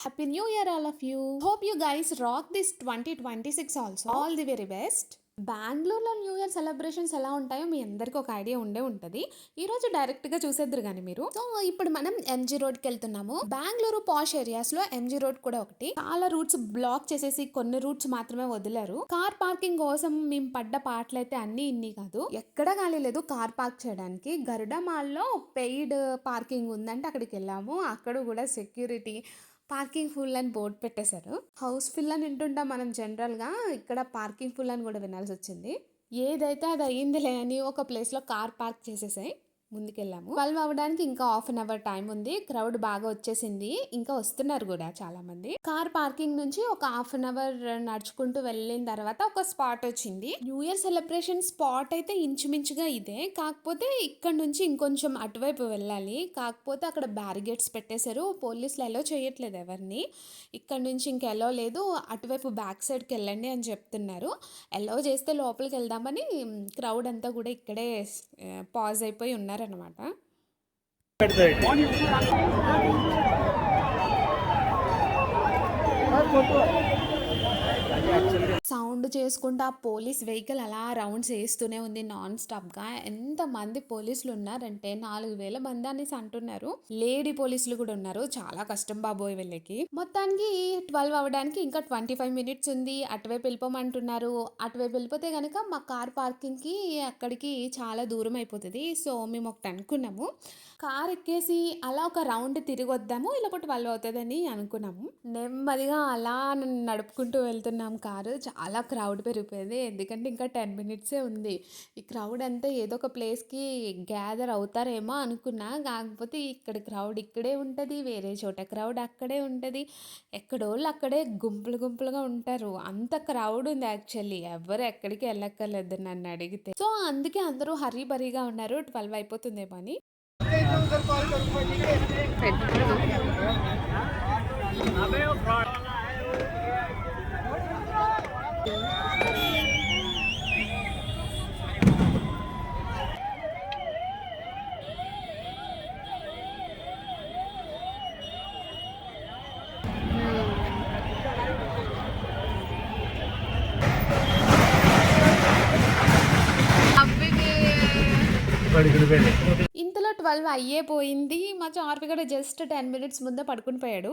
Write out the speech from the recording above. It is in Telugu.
Happy New Year, all of you. Hope you guys rock this 2026 also. All the very best. బెంగళూరులో న్యూ ఇయర్ సెలబ్రేషన్స్ ఎలా ఉంటాయో మీ అందరికీ ఒక ఐడియా ఉండే ఉంటుంది. ఈ రోజు డైరెక్ట్ గా చూసేద్దరు కానీ మీరు. సో ఇప్పుడు మనం ఎంజీ రోడ్ కి వెళ్తున్నాము. బెంగళూరు పాష్ ఏరియాస్ లో ఎంజీ రోడ్ కూడా ఒకటి. చాలా రూట్స్ బ్లాక్ చేసేసి కొన్ని రూట్స్ మాత్రమే వదిలారు. కార్ పార్కింగ్ కోసం మేము పడ్డ పాటలైతే అన్ని ఇన్ని కాదు. ఎక్కడ ఖాళీ లేదు కార్ పార్క్ చేయడానికి. గరుడ మాల్ లో పెయిడ్ పార్కింగ్ ఉందంటే అక్కడికి వెళ్ళాము. అక్కడ కూడా సెక్యూరిటీ పార్కింగ్ ఫుల్ అని బోర్డు పెట్టేశారు. హౌస్ ఫుల్ అని వింటుంటాం మనం జనరల్గా, ఇక్కడ పార్కింగ్ ఫుల్ అని కూడా వినాల్సి వచ్చింది. ఏదైతే అది అయ్యిందిలే అని ఒక ప్లేస్లో కార్ పార్క్ చేసేసాయి. ముందుకెళ్ళాము. 12 అవ్వడానికి ఇంకా హాఫ్ అన్ అవర్ టైం ఉంది. క్రౌడ్ బాగా వచ్చేసింది, ఇంకా వస్తున్నారు కూడా చాలా మంది. కార్ పార్కింగ్ నుంచి ఒక హాఫ్ అన్ అవర్ నడుచుకుంటూ వెళ్ళిన తర్వాత ఒక స్పాట్ వచ్చింది. న్యూ ఇయర్ సెలబ్రేషన్ స్పాట్ అయితే ఇంచుమించుగా ఇదే, కాకపోతే ఇక్కడ నుంచి ఇంకొంచెం అటువైపు వెళ్ళాలి. కాకపోతే అక్కడ బ్యారిగేట్స్ పెట్టేశారు, పోలీసులు ఎలో చేయట్లేదు ఎవరిని. ఇక్కడ నుంచి ఇంక ఎలో లేదు, అటువైపు బ్యాక్ సైడ్కి వెళ్ళండి అని చెప్తున్నారు. ఎలో చేస్తే లోపలికి వెళ్దామని క్రౌడ్ అంతా కూడా ఇక్కడే పాజ్ అయిపోయి ఉన్నారనమాట. సౌండ్ చేసుకుంటూ ఆ పోలీస్ వెహికల్ అలా రౌండ్స్ వేస్తూనే ఉంది నాన్ స్టాప్గా. ఎంతమంది పోలీసులు ఉన్నారంటే 4,000 మంది అనేసి అంటున్నారు. లేడీ పోలీసులు కూడా ఉన్నారు. చాలా కష్టం బాబోయ్ వీళ్ళకి. మొత్తానికి 12 అవ్వడానికి ఇంకా 25 మినిట్స్ ఉంది. అటువైపు వెళ్ళిపోమంటున్నారు. అటువైపు వెళ్ళిపోతే కనుక మా కార్ పార్కింగ్కి అక్కడికి చాలా దూరం అయిపోతుంది. సో మేము ఒకటి అనుకున్నాము, కార్ ఎక్కేసి అలా ఒక రౌండ్ తిరిగి వద్దాము, ఇలా 12 అవుతుందని అనుకున్నాము. నెమ్మదిగా అలా నడుపుకుంటూ వెళ్తున్నాం కారు. చాలా క్రౌడ్ పెరిగిపోయింది, ఎందుకంటే ఇంకా 10 మినిట్సే ఉంది. ఈ క్రౌడ్ అంతా ఏదో ఒక ప్లేస్కి గ్యాదర్ అవుతారేమో అనుకున్నా, కాకపోతే ఇక్కడ క్రౌడ్ ఇక్కడే ఉంటుంది, వేరే చోట క్రౌడ్ అక్కడే ఉంటుంది. ఎక్కడోళ్ళు అక్కడే గుంపులు గుంపులుగా ఉంటారు. అంత క్రౌడ్ ఉంది యాక్చువల్లీ. ఎవరు ఎక్కడికి వెళ్ళక్కర్లేదు నన్ను అడిగితే. సో అందుకే అందరూ హరీ బరీగా ఉన్నారు, 12 అయిపోతుందేమో అని. ఇంతలో 12 అయ్యే పోయింది. మా చార్వి కూడా జస్ట్ 10 మినిట్స్ ముందే పడుకుని పోయాడు.